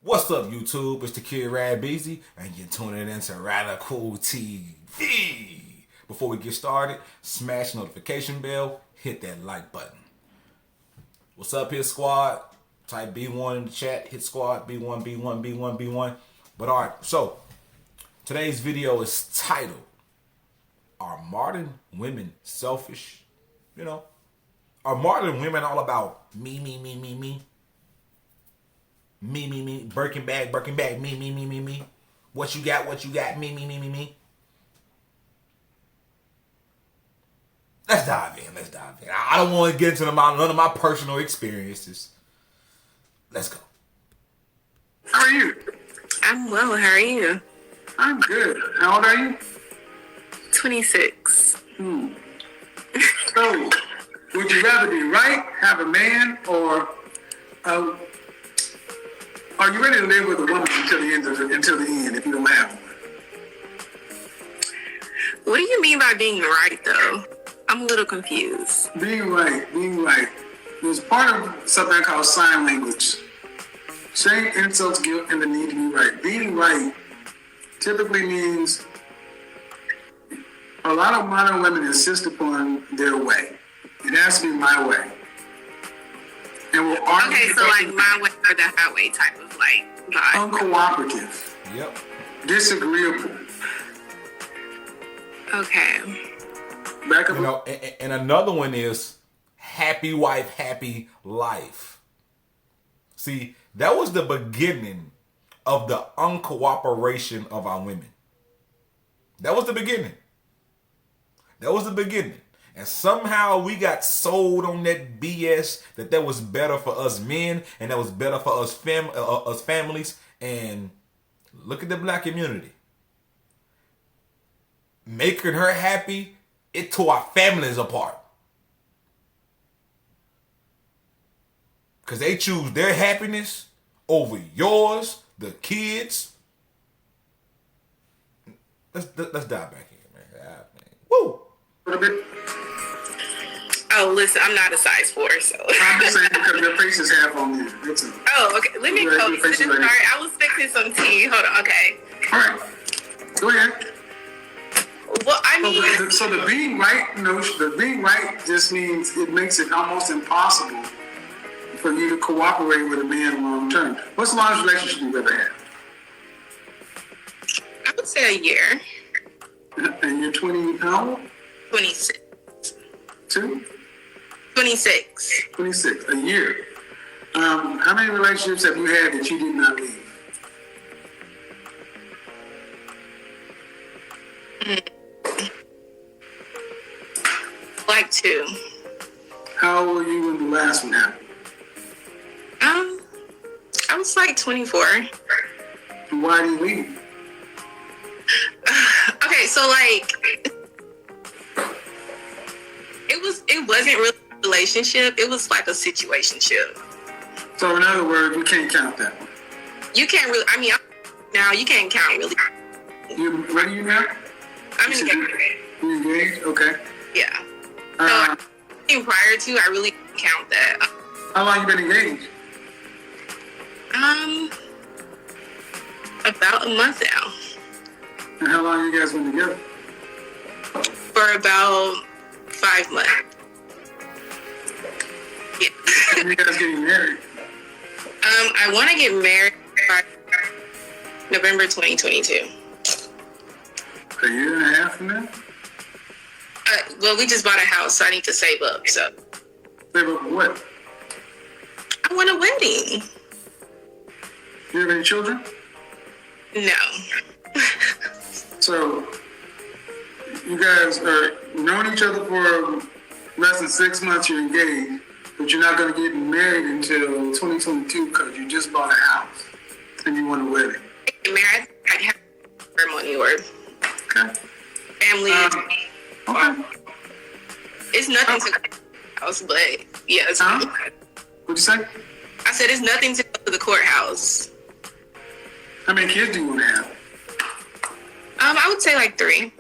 What's up, YouTube? It's the kid RADbeezy, and you're tuning into Radical TV. Before we get started, smash the notification bell, hit that like button. What's up here, squad? Type B1 in the chat, hit squad, B1, B1, B1, B1. But alright, so today's video is titled, Are Modern Women Selfish? You know, are modern women all about me? Me, Birkin bag, me. What you got, me. Let's dive in. I don't want to get into none of my personal experiences. Let's go. How are you? I'm well. How are you? I'm good. How old are you? 26. So, would you rather be right, have a man, or are you ready to live with a woman until the end if you don't have one? What do you mean by being right, though? I'm a little confused. Being right. There's part of something called sign language. Shame, insults, guilt, and the need to be right. Being right typically means a lot of modern women insist upon their way. It has to be my way. And we'll argue. Okay, so like my way or the highway type of like vibe. Uncooperative. Yep. Disagreeable. Okay. Back up. You know, and another one is happy wife, happy life. See, that was the beginning of the uncooperation of our women. That was the beginning. And somehow we got sold on that BS that was better for us men and that was better for us families. And look at the black community. Making her happy, it tore our families apart. Because they choose their happiness over yours, the kids. Let's dive back in, man. Woo! A little bit. Oh, listen, I'm not a size 4, so. I'm just saying because your face is half on you. That's it. Oh, okay. Let me Right, go. your face is Sorry, right. I was fixing some tea. Hold on. Okay. All right. Go ahead. Well, I mean, So the being right notion, the being right just means it makes it almost impossible for you to cooperate with a man long term. What's the longest relationship you've ever had? I would say a year. And you're 20, how old? 26. 2? 26. 26, a year. How many relationships have you had that you did not leave? Like 2. How old were you when the last one happened? I was like 24. And why did you leave? Okay, so like it wasn't really a relationship. It was like a situationship. So in other words, you can't count that one. You can't really. I mean, now you can't count really. You ready you now? I'm engaged. You engaged? Okay. Yeah. So prior to, I really didn't count that. How long you been engaged? About a month now. And how long you guys been together? For about 5 months. Yeah. And you guys getting married? I want to get married by November 2022. A year and a half from now? Well, we just bought a house, so I need to save up. So Save up for what? I want a wedding. You have any children? No. So you guys are known each other for less than 6 months. You're engaged, but you're not going to get married until 2022 because you just bought a house and you want a wedding. Married, I'd have ceremony or Okay. family. Okay. It's nothing to the house, but yeah. It's Huh? What'd you say? I said it's nothing to go to the courthouse. How many kids do you want to have? I would say like 3.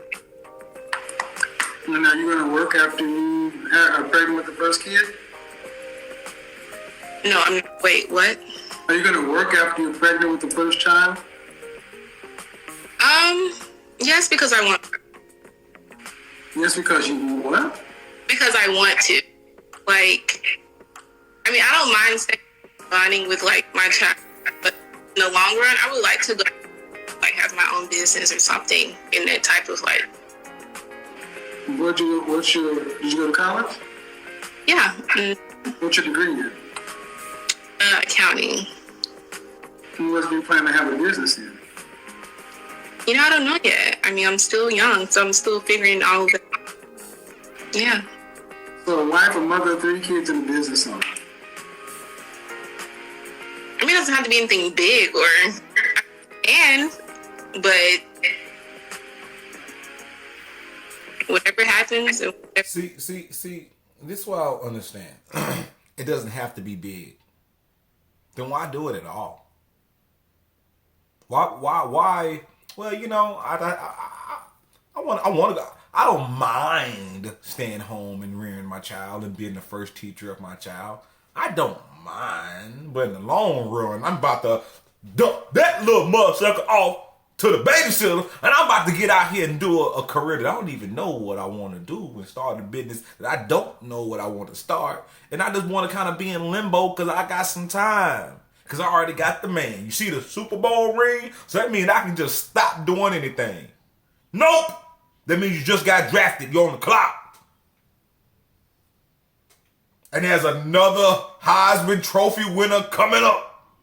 And are you going to work after you are pregnant with the first kid? No, I'm. Wait, what? Are you going to work after you're pregnant with the first child? Yes, because I want. Yes, because you what? Because I want to. Like, I mean, I don't mind staying bonding with like my child, but in the long run, I would like to go like have my own business or something in that type of like. Did you go to college? Yeah. What's your degree in? Accounting. What do you plan to have a business in? You know, I don't know yet. I mean, I'm still young, so I'm still figuring all of that. Yeah. So a wife, a mother, 3 kids, and a business owner. I mean, it doesn't have to be anything big but whatever happens. See, this is what I don't understand. It doesn't have to be big. Then why do it at all? Why? Well, you know, I want to go. I don't mind staying home and rearing my child and being the first teacher of my child. I don't mind, but in the long run, I'm about to dump that little motherfucker off to the babysitter, and I'm about to get out here and do a career that I don't even know what I want to do and start a business that I don't know what I want to start. And I just want to kind of be in limbo because I got some time. Because I already got the man. You see the Super Bowl ring? So that means I can just stop doing anything. Nope. That means you just got drafted. You're on the clock. And there's another Heisman Trophy winner coming up.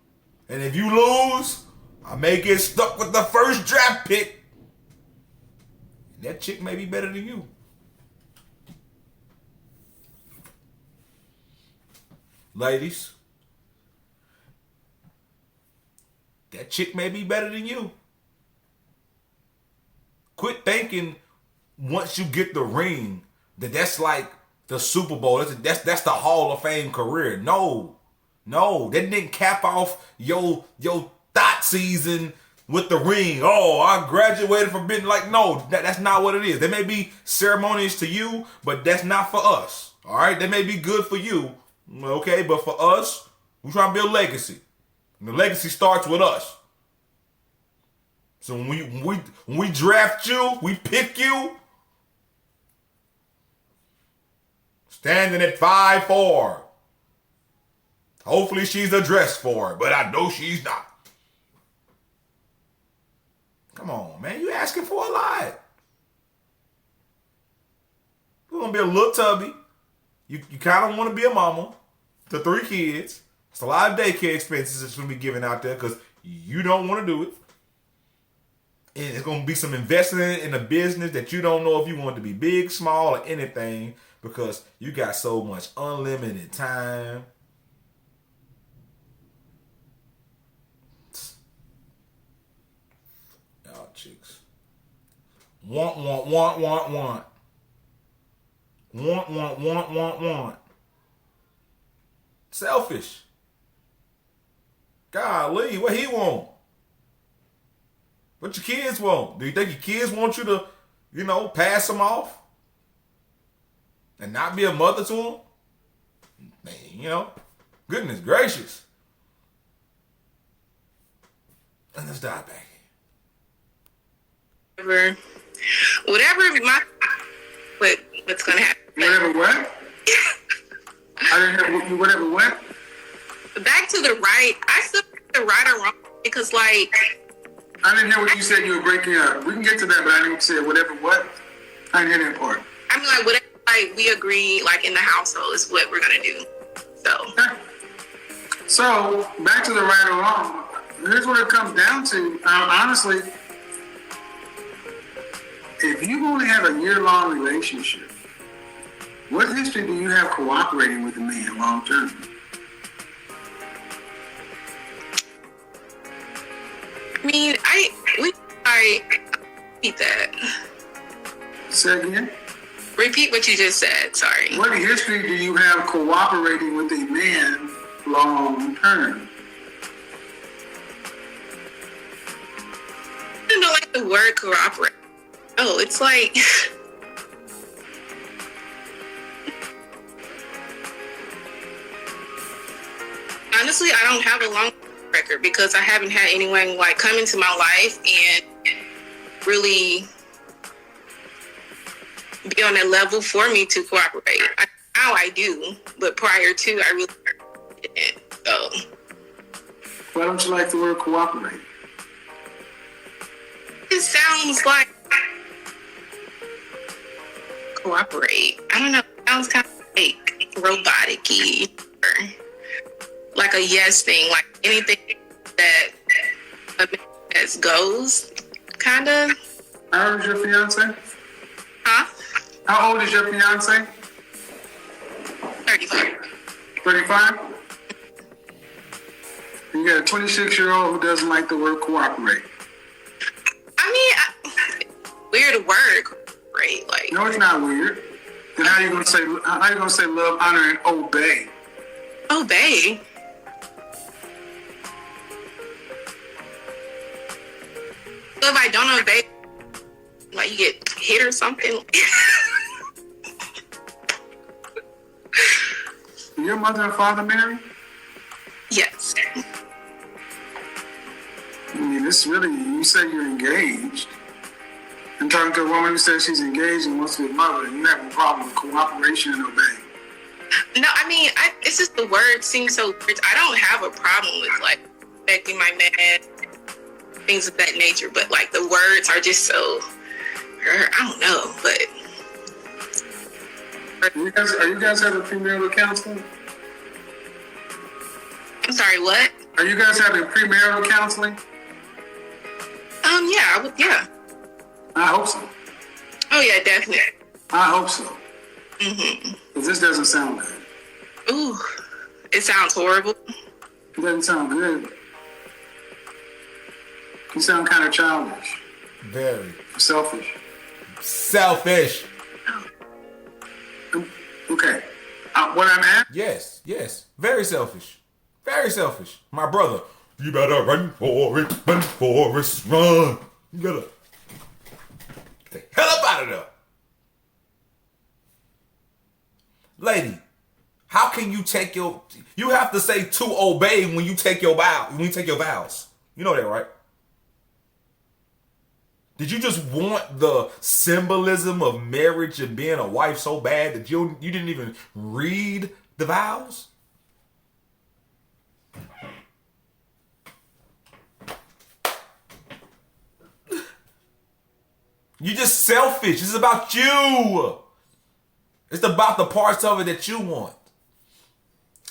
And if you lose, I may get stuck with the first draft pick. And that chick may be better than you. Ladies, that chick may be better than you. Quit thinking once you get the ring that's like the Super Bowl. That's the Hall of Fame career. No, that didn't cap off your thought season with the ring. Oh, I graduated from being like, no, that's not what it is. They may be ceremonious to you, but that's not for us. All right, they may be good for you, okay, but for us, we're trying to build legacy. And the legacy starts with us. So when we draft you, we pick you, standing at 5'4". Hopefully she's a dress for it, but I know she's not. Come on, man, you asking for a lot. You're gonna be a little tubby. You kind of want to be a mama to 3 kids. It's a lot of daycare expenses that's gonna be given out there because you don't want to do it. And it's going to be some investment in a business that you don't know if you want it to be big, small, or anything because you got so much unlimited time. Y'all chicks. Want. Want. Selfish. Golly, what he want? What your kids want? Do you think your kids want you to, pass them off? And not be a mother to them? Man, goodness gracious. And let's dive back in. Whatever what's going to happen. Whatever what? I didn't have whatever what? Back to the right. I still think the right or wrong because, like... I didn't hear what you said. You were breaking up. We can get to that, but I didn't say whatever what. I didn't hear that part. I mean, like, whatever we agree, like, in the household is what we're going to do. So. Okay. So, back to the right or wrong. Here's what it comes down to. Honestly, if you only have a year-long relationship, what history do you have cooperating with a man long-term? I mean, repeat that. Say again? Repeat what you just said, sorry. What history do you have cooperating with a man long term? I don't know, like the word cooperate. Oh, it's like... Honestly, I don't have a long because I haven't had anyone like come into my life and really be on that level for me to cooperate. Now I do, but prior to, I really didn't. So, Why don't you like the word cooperate? it sounds like cooperate. I don't know. It sounds kind of like robotic-y, or like a yes thing, like anything that a man says goes, kind of. How old is your fiance? Huh? How old is your fiance? 35. 35? You got a 26-year-old who doesn't like the word cooperate. I mean, weird word, cooperate. Like, No, it's not weird. Then how you gonna say love, honor, and obey? obey. So if I don't obey, like you get hit or something. Your mother and father married? Yes. I mean, this really, you say you're engaged. And talking to a woman who says she's engaged and wants to be a mother, and you have a problem with cooperation and obeying. No, I mean, it's just the word seems so weird. I don't have a problem with like respecting my man, things of that nature, but like the words are just so, I don't know, but. Are you guys having premarital counseling? I'm sorry, what? Are you guys having premarital counseling? Yeah, yeah. I hope so. Oh yeah, definitely. I hope so. Mm-hmm. Because this doesn't sound good. Ooh, it sounds horrible. It doesn't sound good. You sound kind of childish. Very Selfish. selfish. Okay. What I'm at? Yes. Very selfish. Very selfish. My brother, you better run for it, run. You gotta get the hell up out of there. Lady, how can you take you have to say to obey when you take your vows. You know that, right? Did you just want the symbolism of marriage and being a wife so bad that you didn't even read the vows? You're just selfish. It's about you. It's about the parts of it that you want.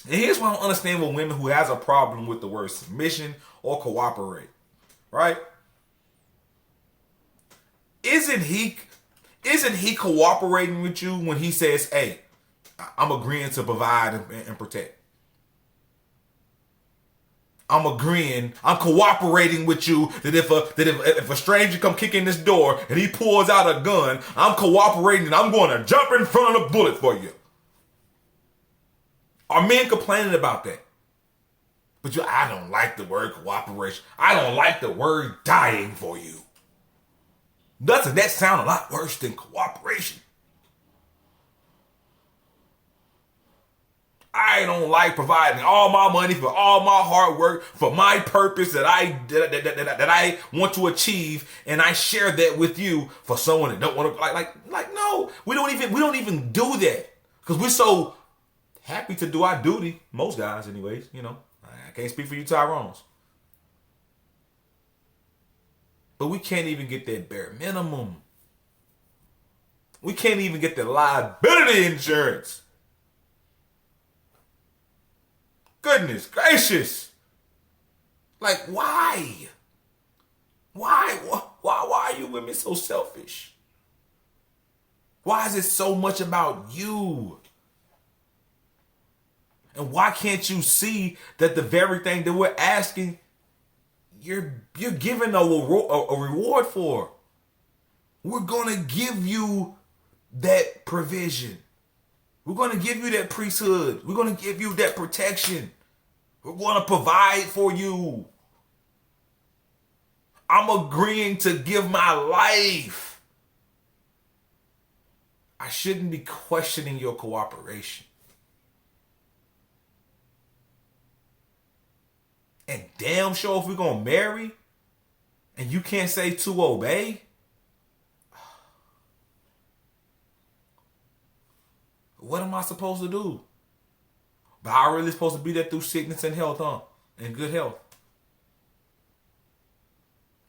And here's what I don't understand with women who has a problem with the word submission or cooperate. Right? Isn't he cooperating with you when he says, hey, I'm agreeing to provide and protect? I'm cooperating with you that if a stranger come kick in this door and he pulls out a gun, I'm cooperating and I'm going to jump in front of the bullet for you. Are men complaining about that? But I don't like the word cooperation. I don't like the word dying for you. Doesn't that sound a lot worse than cooperation? I don't like providing all my money for all my hard work for my purpose that I want to achieve, and I share that with you for someone that don't want to like no, we don't even do that because we're so happy to do our duty. Most guys, anyways, you know. I can't speak for you, Tyrone's, but we can't even get that bare minimum. We can't even get the liability insurance. Goodness gracious. Like, why? Why are you women so selfish? Why is it so much about you? And why can't you see that the very thing that we're asking, you're giving a reward for? We're going to give you that provision. We're going to give you that priesthood. We're going to give you that protection. We're going to provide for you. I'm agreeing to give my life. I shouldn't be questioning your cooperation. And damn sure if we're gonna marry, and you can't say to obey. What am I supposed to do? But I really supposed to be there through sickness and health, huh? And good health.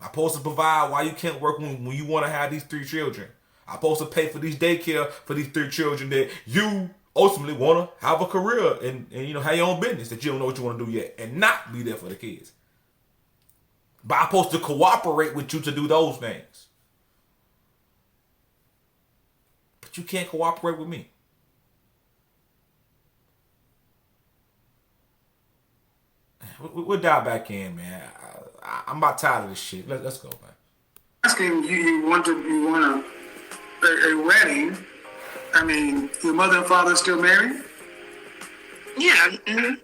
I'm supposed to provide why you can't work when you want to have these 3 children. I'm supposed to pay for these daycare for these 3 children that you ultimately want to have a career and have your own business that you don't know what you want to do yet and not be there for the kids. But I'm supposed to cooperate with you to do those things. But you can't cooperate with me. We'll dive back in, man. I'm about tired of this shit. Let's go, man. Asking you want a wedding. I mean, your mother and father are still married? Yeah. Mm-hmm.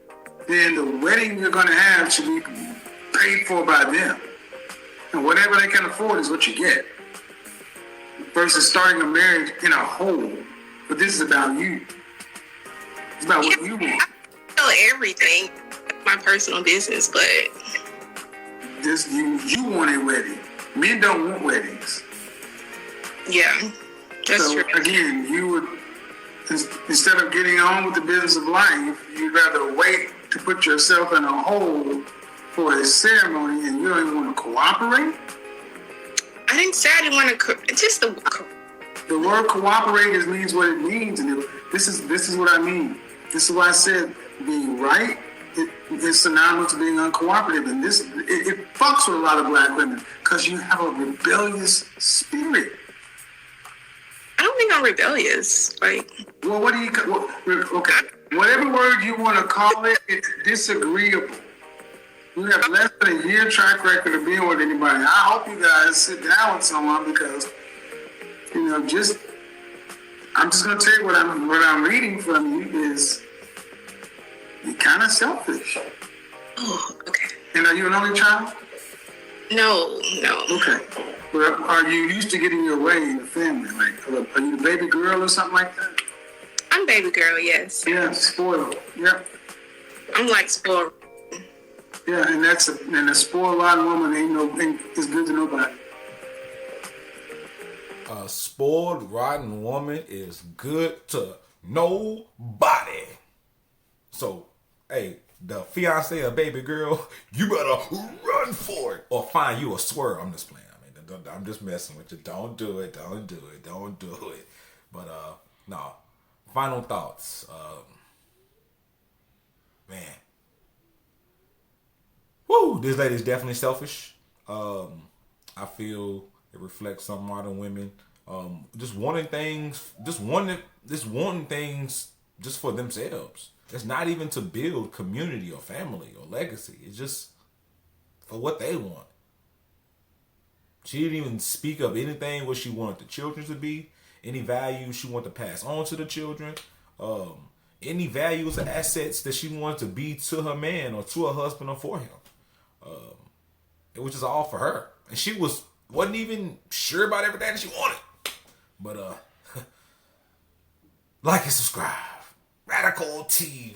Then the wedding you're going to have should be paid for by them. And whatever they can afford is what you get. Versus starting a marriage in a hole. But this is about you. It's about what you want. I tell everything. My personal business, but This you want a wedding. Men don't want weddings. yeah, that's So true. again, you would instead of getting on with the business of life, you'd rather wait to put yourself in a hole for a ceremony, and you don't even want to cooperate. I didn't say I didn't want to. Just the The word cooperate just means what it means, and this is what I mean. This is why I said being right is synonymous to being uncooperative, and it fucks with a lot of black women because you have a rebellious spirit. I don't think I'm rebellious. Like, Well, what do you? Okay, whatever word you want to call it, it's disagreeable. You have less than a year track record of being with anybody. I hope you guys sit down with someone because, I'm just gonna tell you what I'm reading from you is you're kind of selfish. oh, okay. And are you an only child? No. Okay. Well, are you used to getting your way in the family? Like, are you the baby girl or something like that? I'm baby girl. Yes. Yeah, spoiled. Yep. I'm like spoiled. Yeah, and a spoiled rotten woman ain't is good to nobody. A spoiled, rotten woman is good to nobody. So, hey, the fiance or baby girl, you better run for it or find you a swerve. I'm just playing. I'm just messing with you. Don't do it. But no. Final thoughts. Man. Woo! This lady's definitely selfish. I feel it reflects some modern women. Just wanting things just for themselves. It's not even to build community or family or legacy. It's just for what they want. She didn't even speak of anything what she wanted the children to be, any values she wanted to pass on to the children, any values or assets that she wanted to be to her man or to her husband or for him. It was just all for her. And she wasn't even sure about everything that she wanted. But like and subscribe. Radical TV.